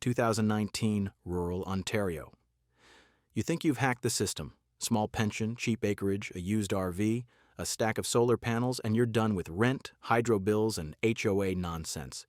2019, rural Ontario. You think you've hacked the system. Small pension, cheap acreage, a used RV, a stack of solar panels, and you're done with rent, hydro bills, and HOA nonsense.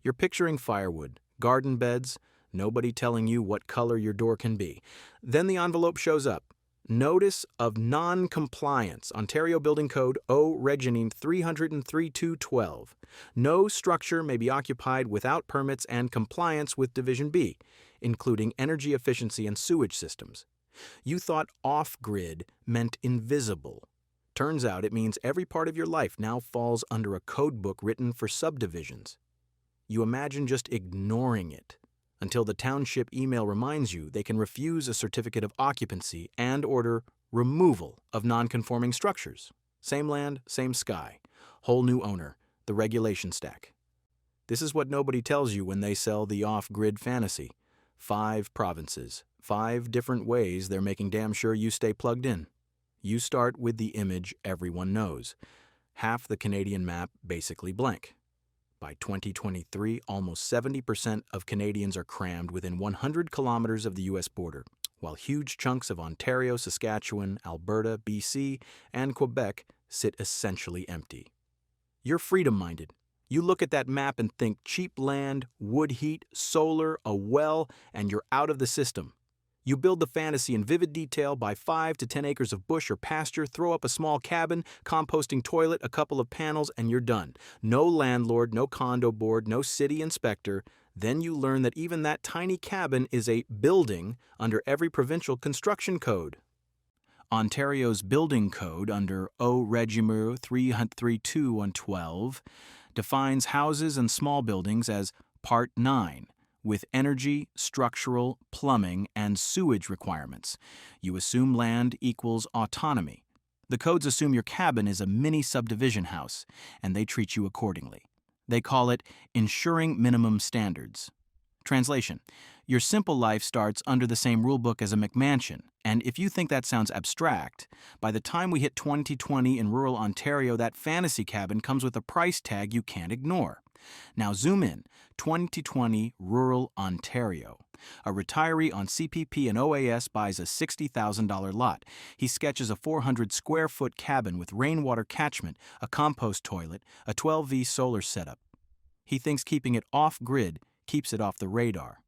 You're picturing firewood, garden beds, nobody telling you what color your door can be. Then the envelope shows up. Notice of non-compliance, Ontario Building Code O. Reginine 303-212. No structure may be occupied without permits and compliance with Division B, including energy efficiency and sewage systems. You thought off-grid meant invisible. Turns out it means every part of your life now falls under a code book written for subdivisions. You imagine just ignoring it until the township email reminds you they can refuse a certificate of occupancy and order removal of non-conforming structures. Same land, same sky. Whole new owner, the regulation stack. This is what nobody tells you when they sell the off-grid fantasy. 5 provinces, 5 different ways they're making damn sure you stay plugged in. You start with the image everyone knows. Half the Canadian map basically blank. By 2023, almost 70% of Canadians are crammed within 100 kilometers of the U.S. border, while huge chunks of Ontario, Saskatchewan, Alberta, BC, and Quebec sit essentially empty. You're freedom-minded. You look at that map and think cheap land, wood heat, solar, a well, and you're out of the system. You build the fantasy in vivid detail, buy 5 to 10 acres of bush or pasture, throw up a small cabin, composting toilet, a couple of panels, and you're done. No landlord, no condo board, no city inspector. Then you learn that even that tiny cabin is a building under every provincial construction code. Ontario's building code under O. Regimer 332-112 defines houses and small buildings as Part 9, with energy, structural, plumbing, and sewage requirements. You assume land equals autonomy. The codes assume your cabin is a mini subdivision house, and they treat you accordingly. They call it ensuring minimum standards. Translation: your simple life starts under the same rulebook as a McMansion, and if you think that sounds abstract, by the time we hit 2020 in rural Ontario, that fantasy cabin comes with a price tag you can't ignore. Now zoom in, 2020 rural Ontario. A retiree on CPP and OAS buys a $60,000 lot. He sketches a 400-square-foot cabin with rainwater catchment, a compost toilet, a 12V solar setup. He thinks keeping it off-grid keeps it off the radar.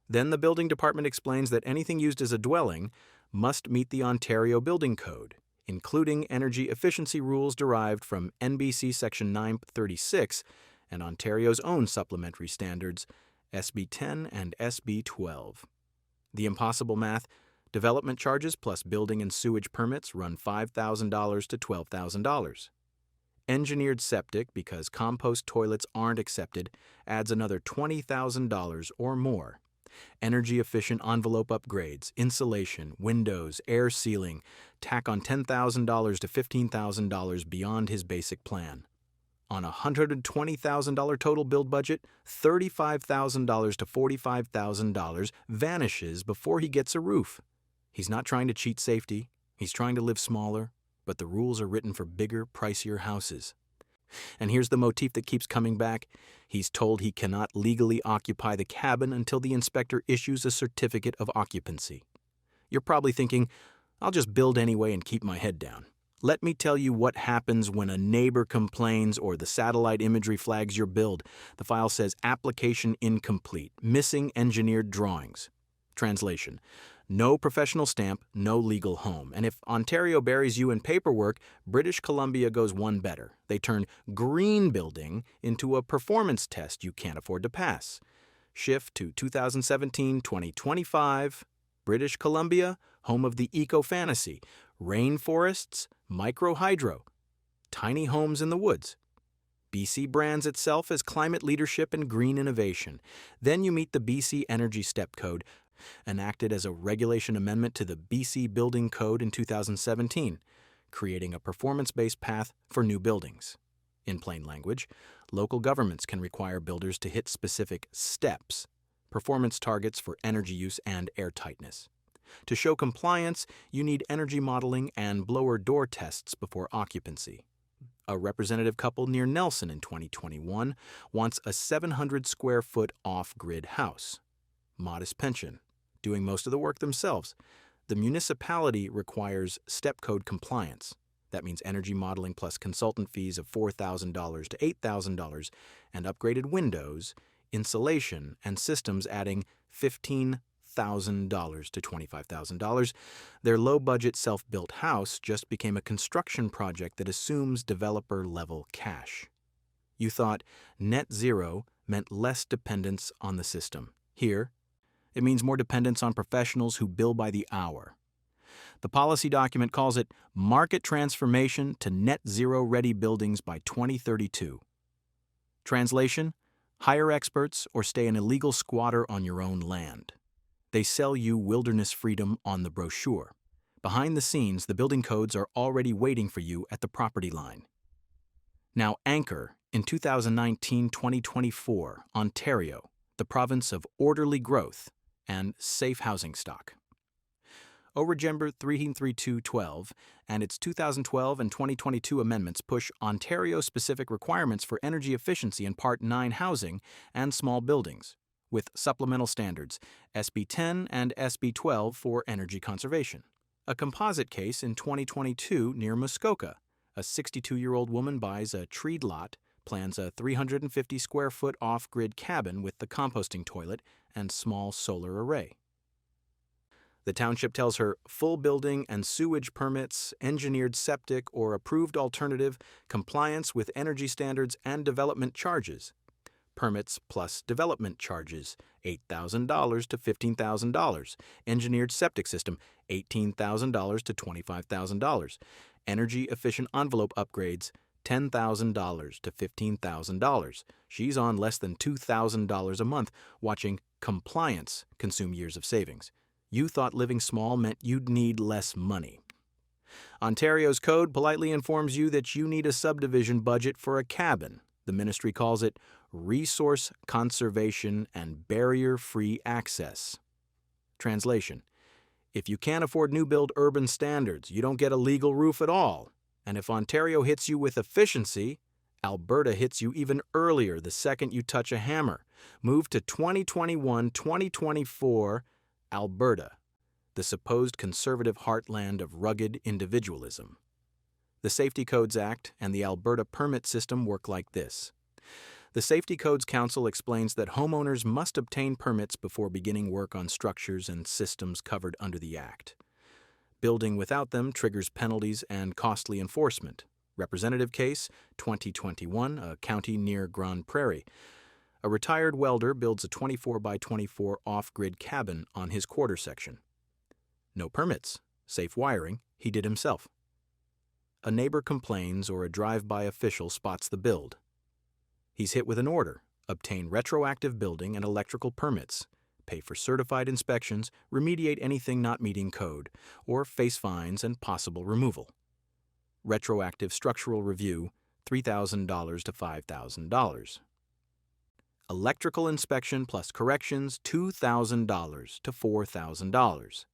Then the building department explains that anything used as a dwelling must meet the Ontario Building Code, including energy efficiency rules derived from NBC Section 936 and Ontario's own supplementary standards, SB 10 and SB 12. The impossible math: development charges plus building and sewage permits run $5,000 to $12,000. Engineered septic, because compost toilets aren't accepted, adds another $20,000 or more. Energy-efficient envelope upgrades, insulation, windows, air sealing, tack on $10,000 to $15,000 beyond his basic plan. On a $120,000 total build budget, $35,000 to $45,000 vanishes before he gets a roof. He's not trying to cheat safety. He's trying to live smaller, but the rules are written for bigger, pricier houses. And here's the motif that keeps coming back. He's told he cannot legally occupy the cabin until the inspector issues a certificate of occupancy. You're probably thinking, I'll just build anyway and keep my head down. Let me tell you what happens when a neighbor complains or the satellite imagery flags your build. The file says application incomplete, missing engineered drawings. Translation: no professional stamp, no legal home. And if Ontario buries you in paperwork, British Columbia goes one better. They turn green building into a performance test you can't afford to pass. Shift to 2017-2025. British Columbia, home of the eco-fantasy. Rainforests, micro-hydro. Tiny homes in the woods. BC brands itself as climate leadership and green innovation. Then you meet the BC Energy Step Code, enacted as a regulation amendment to the BC Building Code in 2017, creating a performance-based path for new buildings. In plain language, local governments can require builders to hit specific steps, performance targets for energy use and air tightness. To show compliance, you need energy modeling and blower door tests before occupancy. A representative couple near Nelson in 2021 wants a 700 square foot off-grid house. Modest pension, doing most of the work themselves. The municipality requires step code compliance. That means energy modeling plus consultant fees of $4,000 to $8,000 and upgraded windows, insulation, and systems adding $15,000 to $25,000. Their low-budget self-built house just became a construction project that assumes developer-level cash. You thought net zero meant less dependence on the system. Here, it means more dependence on professionals who bill by the hour. The policy document calls it Market Transformation to Net Zero Ready Buildings by 2032. Translation: hire experts or stay an illegal squatter on your own land. They sell you wilderness freedom on the brochure. Behind the scenes, the building codes are already waiting for you at the property line. Now anchor in 2019-2024, Ontario, the province of orderly growth and safe housing stock. Origembr 33212 and its 2012 and 2022 amendments push Ontario-specific requirements for energy efficiency in Part 9 housing and small buildings, with supplemental standards SB 10 and SB 12 for energy conservation. A composite case in 2022 near Muskoka. A 62-year-old woman buys a treed lot, plans a 350 square foot off-grid cabin with the composting toilet and small solar array. The township tells her full building and sewage permits, engineered septic or approved alternative, compliance with energy standards and development charges. Permits plus development charges, $8,000 to $15,000. Engineered septic system, $18,000 to $25,000. Energy efficient envelope upgrades, $10,000 to $15,000. She's on less than $2,000 a month watching compliance consume years of savings. You thought living small meant you'd need less money. Ontario's code politely informs you that you need a subdivision budget for a cabin. The ministry calls it resource conservation and barrier-free access. Translation: if you can't afford new-build urban standards, you don't get a legal roof at all. And if Ontario hits you with efficiency, Alberta hits you even earlier the second you touch a hammer. Move to 2021-2024 Alberta, the supposed conservative heartland of rugged individualism. The Safety Codes Act and the Alberta permit system work like this. The Safety Codes Council explains that homeowners must obtain permits before beginning work on structures and systems covered under the Act. Building without them triggers penalties and costly enforcement. Representative case, 2021, a county near Grande Prairie. A retired welder builds a 24 by 24 off-grid cabin on his quarter section. No permits, safe wiring, he did himself. A neighbor complains or a drive-by official spots the build. He's hit with an order: obtain retroactive building and electrical permits, pay for certified inspections, remediate anything not meeting code, or face fines and possible removal. Retroactive structural review, $3,000 to $5,000. Electrical inspection plus corrections, $2,000 to $4,000.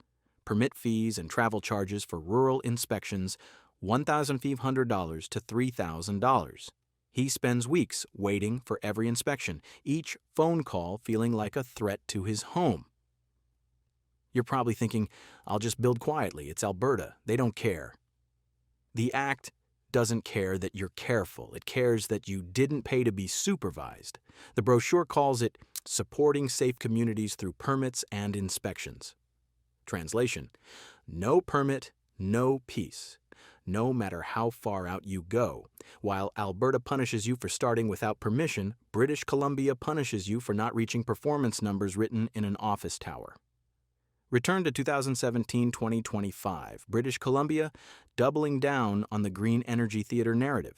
Permit fees and travel charges for rural inspections, $1,500 to $3,000. He spends weeks waiting for every inspection, each phone call feeling like a threat to his home. You're probably thinking, I'll just build quietly, it's Alberta, they don't care. The Act doesn't care that you're careful. It cares that you didn't pay to be supervised. The brochure calls it supporting safe communities through permits and inspections. Translation: no permit, no peace. No matter how far out you go. While Alberta punishes you for starting without permission, British Columbia punishes you for not reaching performance numbers written in an office tower. Return to 2017-2025, British Columbia doubling down on the green energy theater narrative.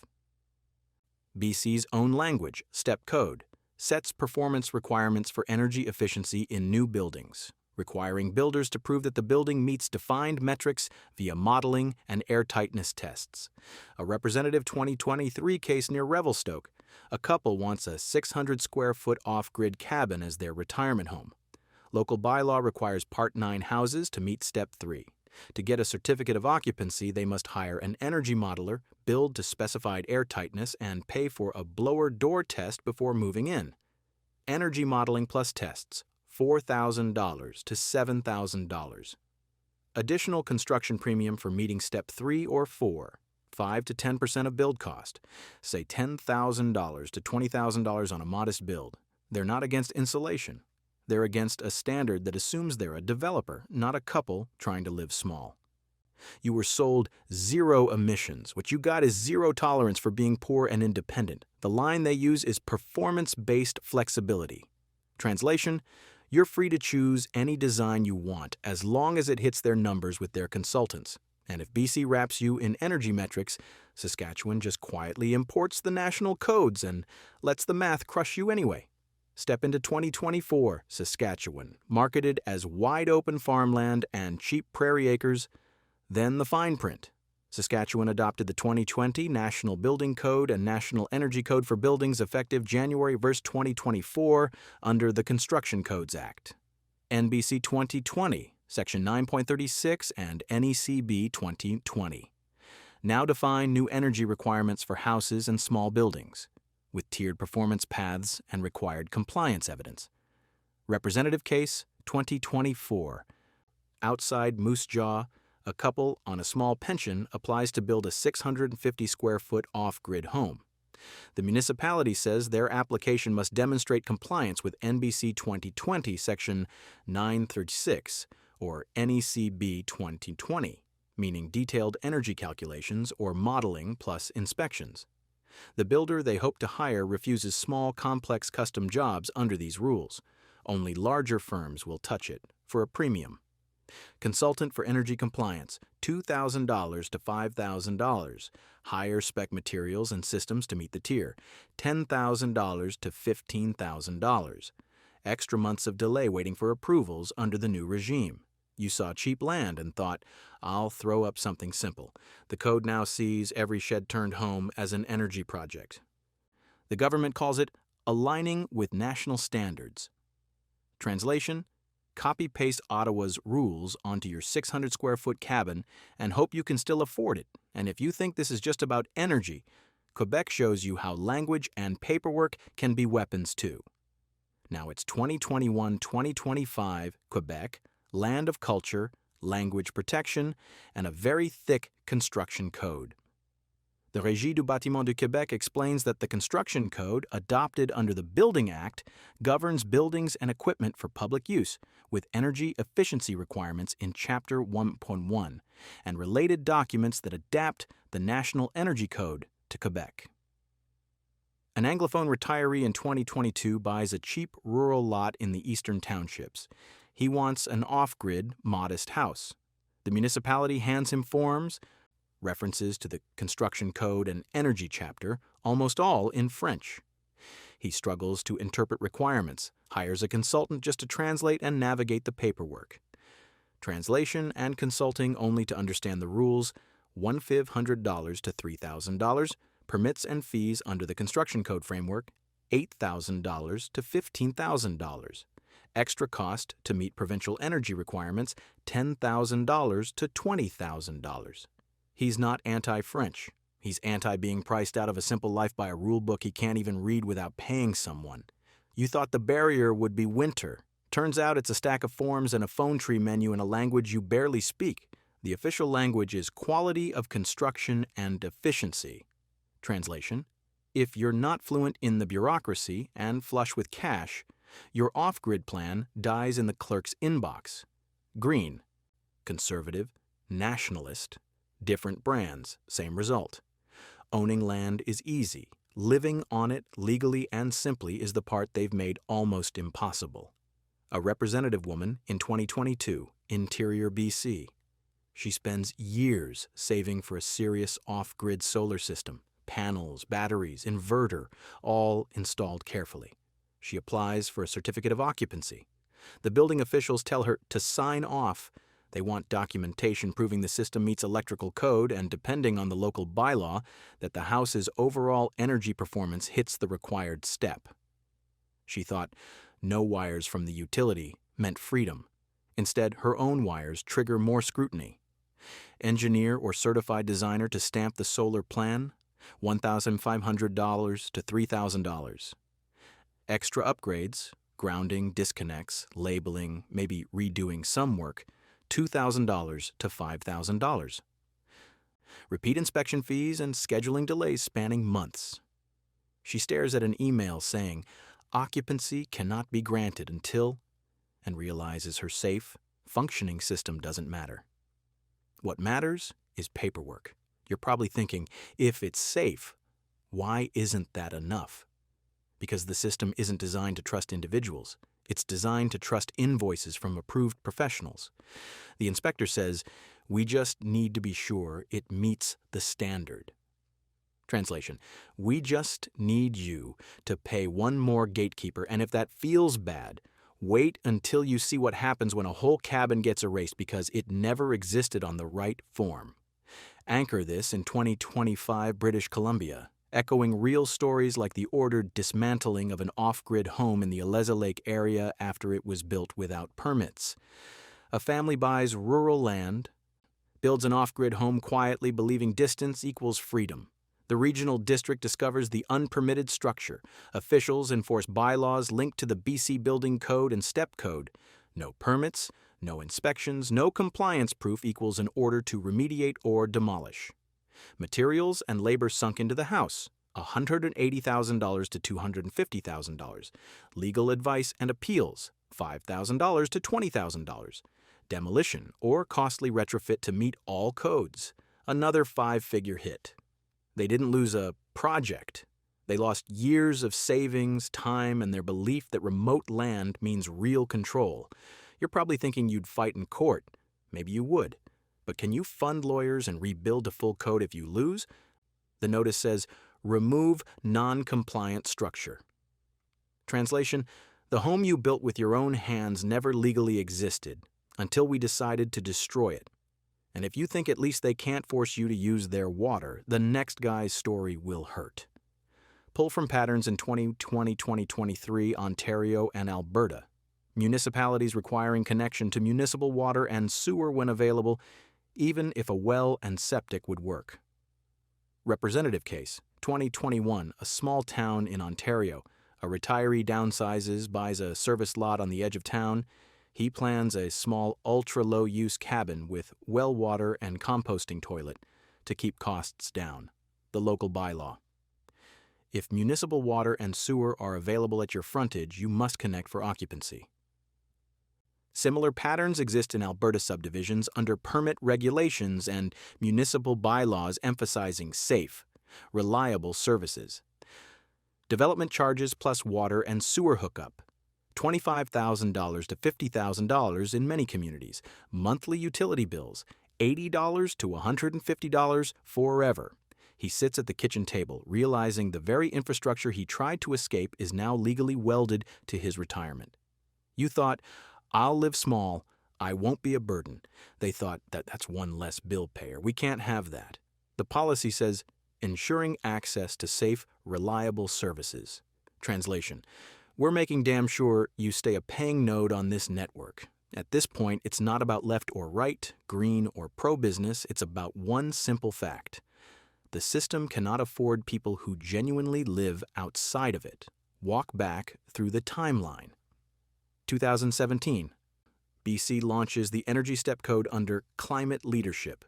BC's own language, step code, sets performance requirements for energy efficiency in new buildings, requiring builders to prove that the building meets defined metrics via modeling and airtightness tests. A representative 2023 case near Revelstoke. A couple wants a 600 square foot off-grid cabin as their retirement home. Local bylaw requires Part 9 houses to meet Step 3. To get a certificate of occupancy, they must hire an energy modeler, build to specified air tightness, and pay for a blower door test before moving in. Energy modeling plus tests, $4,000 to $7,000. Additional construction premium for meeting step 3 or 4, 5 to 10% of build cost, say $10,000 to $20,000 on a modest build. They're not against insulation. They're against a standard that assumes they're a developer, not a couple trying to live small. You were sold zero emissions. What you got is zero tolerance for being poor and independent. The line they use is performance-based flexibility. Translation, you're free to choose any design you want as long as it hits their numbers with their consultants. And if BC wraps you in energy metrics, Saskatchewan just quietly imports the national codes and lets the math crush you anyway. Step into 2024, Saskatchewan, marketed as wide-open farmland and cheap prairie acres. Then the fine print. Saskatchewan adopted the 2020 National Building Code and National Energy Code for buildings effective January 1, 2024 under the Construction Codes Act. NBC 2020, Section 9.36 and NECB 2020. Now define new energy requirements for houses and small buildings, with tiered performance paths and required compliance evidence. Representative Case 2024. Outside Moose Jaw, a couple on a small pension applies to build a 650-square-foot off-grid home. The municipality says their application must demonstrate compliance with NBC 2020, Section 936, or NECB 2020, meaning detailed energy calculations or modeling plus inspections. The builder they hope to hire refuses small, complex custom jobs under these rules. Only larger firms will touch it for a premium. Consultant for energy compliance, $2,000 to $5,000. Hire spec materials and systems to meet the tier, $10,000 to $15,000. Extra months of delay waiting for approvals under the new regime. You saw cheap land and thought, I'll throw up something simple. The code now sees every shed-turned home as an energy project. The government calls it aligning with national standards. Translation, copy-paste Ottawa's rules onto your 600-square-foot cabin and hope you can still afford it. And if you think this is just about energy, Quebec shows you how language and paperwork can be weapons too. Now it's 2021-2025, Quebec, land of culture, language protection, and a very thick construction code. The Régie du Bâtiment du Québec explains that the construction code, adopted under the Building Act, governs buildings and equipment for public use, with energy efficiency requirements in Chapter 1.1, and related documents that adapt the National Energy Code to Quebec. An Anglophone retiree in 2022 buys a cheap rural lot in the eastern townships. He wants an off-grid, modest house. The municipality hands him forms, references to the construction code and energy chapter, almost all in French. He struggles to interpret requirements, hires a consultant just to translate and navigate the paperwork. Translation and consulting only to understand the rules, $1,500 to $3,000, permits and fees under the construction code framework, $8,000 to $15,000. Extra cost to meet provincial energy requirements, $10,000 to $20,000. He's not anti-French. He's anti-being priced out of a simple life by a rule book he can't even read without paying someone. You thought the barrier would be winter. Turns out it's a stack of forms and a phone tree menu in a language you barely speak. The official language is quality of construction and efficiency. Translation: if you're not fluent in the bureaucracy and flush with cash, your off-grid plan dies in the clerk's inbox. Green, conservative, nationalist, different brands, same result. Owning land is easy. Living on it legally and simply is the part they've made almost impossible. A representative woman in 2022, Interior BC. She spends years saving for a serious off-grid solar system, panels, batteries, inverter, all installed carefully. She applies for a certificate of occupancy. The building officials tell her to sign off. They want documentation proving the system meets electrical code and, depending on the local bylaw, that the house's overall energy performance hits the required step. She thought no wires from the utility meant freedom. Instead, her own wires trigger more scrutiny. Engineer or certified designer to stamp the solar plan, $1,500 to $3,000. Extra upgrades, grounding, disconnects, labeling, maybe redoing some work, $2,000 to $5,000. Repeat inspection fees and scheduling delays spanning months. She stares at an email saying, occupancy cannot be granted until, and realizes her safe, functioning system doesn't matter. What matters is paperwork. You're probably thinking, if it's safe, why isn't that enough? Because the system isn't designed to trust individuals. It's designed to trust invoices from approved professionals. The inspector says, we just need to be sure it meets the standard. Translation, we just need you to pay one more gatekeeper, and if that feels bad, wait until you see what happens when a whole cabin gets erased because it never existed on the right form. Anchor this in 2025 British Columbia, echoing real stories like the ordered dismantling of an off-grid home in the Aleza Lake area after it was built without permits. A family buys rural land, builds an off-grid home quietly, believing distance equals freedom. The regional district discovers the unpermitted structure. Officials enforce bylaws linked to the BC Building Code and Step Code. No permits, no inspections, no compliance proof equals an order to remediate or demolish. Materials and labor sunk into the house, $180,000 to $250,000. Legal advice and appeals, $5,000 to $20,000. Demolition or costly retrofit to meet all codes, another five-figure hit. They didn't lose a project. They lost years of savings, time, and their belief that remote land means real control. You're probably thinking you'd fight in court. Maybe you would. But can you fund lawyers and rebuild to full code if you lose? The notice says, remove non-compliant structure. Translation, the home you built with your own hands never legally existed until we decided to destroy it. And if you think at least they can't force you to use their water, the next guy's story will hurt. Pull from patterns in 2020-2023 Ontario and Alberta. Municipalities requiring connection to municipal water and sewer when available, even if a well and septic would work. Representative case, 2021, a small town in Ontario. A retiree downsizes, buys a service lot on the edge of town. He plans a small ultra-low-use cabin with well water and composting toilet to keep costs down. The local bylaw. If municipal water and sewer are available at your frontage, you must connect for occupancy. Similar patterns exist in Alberta subdivisions under permit regulations and municipal bylaws emphasizing safe, reliable services. Development charges plus water and sewer hookup. $25,000 to $50,000 in many communities. Monthly utility bills, $80 to $150 forever. He sits at the kitchen table, realizing the very infrastructure he tried to escape is now legally welded to his retirement. You thought, I'll live small, I won't be a burden. They thought, that's one less bill payer. We can't have that. The policy says, ensuring access to safe, reliable services. Translation, we're making damn sure you stay a paying node on this network. At this point, it's not about left or right, green or pro-business, it's about one simple fact. The system cannot afford people who genuinely live outside of it. Walk back through the timeline. 2017. BC launches the Energy Step Code under Climate Leadership.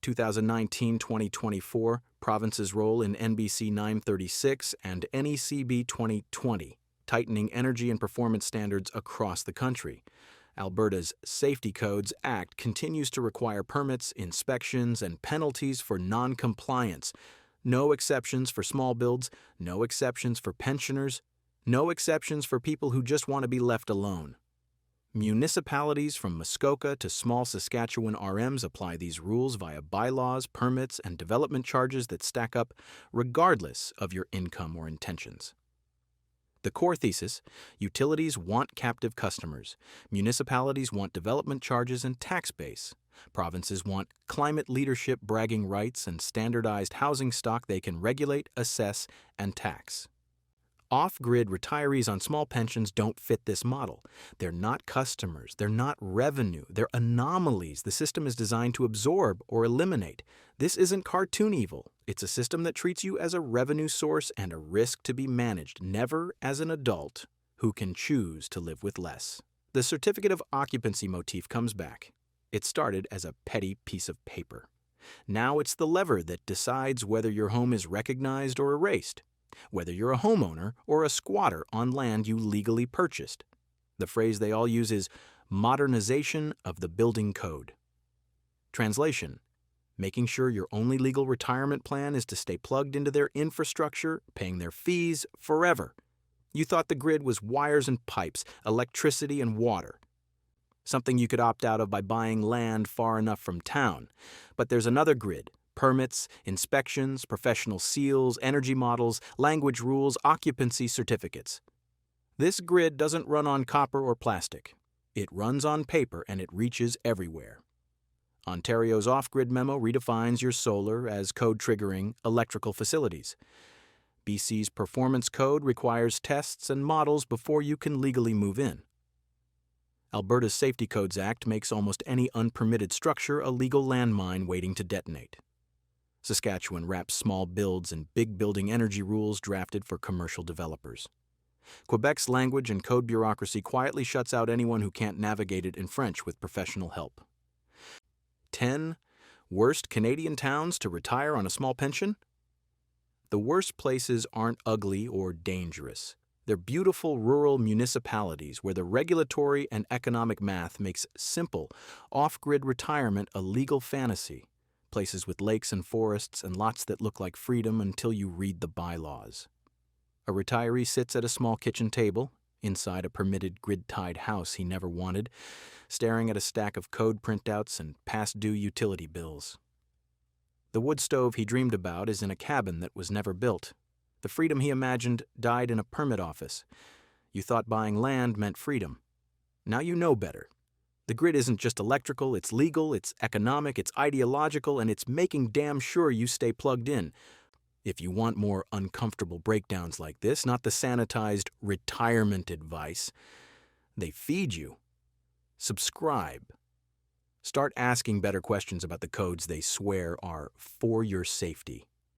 2019-2024, provinces' role in NBC 936 and NECB 2020, tightening energy and performance standards across the country. Alberta's Safety Codes Act continues to require permits, inspections, and penalties for non-compliance. No exceptions for small builds, no exceptions for pensioners, no exceptions for people who just want to be left alone. Municipalities from Muskoka to small Saskatchewan RMs apply these rules via bylaws, permits, and development charges that stack up regardless of your income or intentions. The core thesis, utilities want captive customers. Municipalities want development charges and tax base. Provinces want climate leadership bragging rights and standardized housing stock they can regulate, assess, and tax. Off-grid retirees on small pensions don't fit this model. They're not customers, they're not revenue, they're anomalies the system is designed to absorb or eliminate. This isn't cartoon evil. It's a system that treats you as a revenue source and a risk to be managed, never as an adult who can choose to live with less. The certificate of occupancy motif comes back. It started as a petty piece of paper. Now it's the lever that decides whether your home is recognized or erased, whether you're a homeowner or a squatter on land you legally purchased. The phrase they all use is modernization of the building code. Translation: making sure your only legal retirement plan is to stay plugged into their infrastructure, paying their fees forever. You thought the grid was wires and pipes, electricity and water, something you could opt out of by buying land far enough from town. But there's another grid: permits, inspections, professional seals, energy models, language rules, occupancy certificates. This grid doesn't run on copper or plastic. It runs on paper and it reaches everywhere. Ontario's off-grid memo redefines your solar as code-triggering electrical facilities. BC's performance code requires tests and models before you can legally move in. Alberta's Safety Codes Act makes almost any unpermitted structure a legal landmine waiting to detonate. Saskatchewan wraps small builds in big building energy rules drafted for commercial developers. Quebec's language and code bureaucracy quietly shuts out anyone who can't navigate it in French with professional help. 10 worst Canadian towns to retire on a small pension? The worst places aren't ugly or dangerous. They're beautiful rural municipalities where the regulatory and economic math makes simple, off-grid retirement a legal fantasy. Places with lakes and forests and lots that look like freedom until you read the bylaws. A retiree sits at a small kitchen table, inside a permitted grid-tied house he never wanted, staring at a stack of code printouts and past-due utility bills. The wood stove he dreamed about is in a cabin that was never built. The freedom he imagined died in a permit office. You thought buying land meant freedom. Now you know better. The grid isn't just electrical, it's legal, it's economic, it's ideological, and it's making damn sure you stay plugged in. If you want more uncomfortable breakdowns like this, not the sanitized retirement advice they feed you, subscribe. Start asking better questions about the codes they swear are for your safety.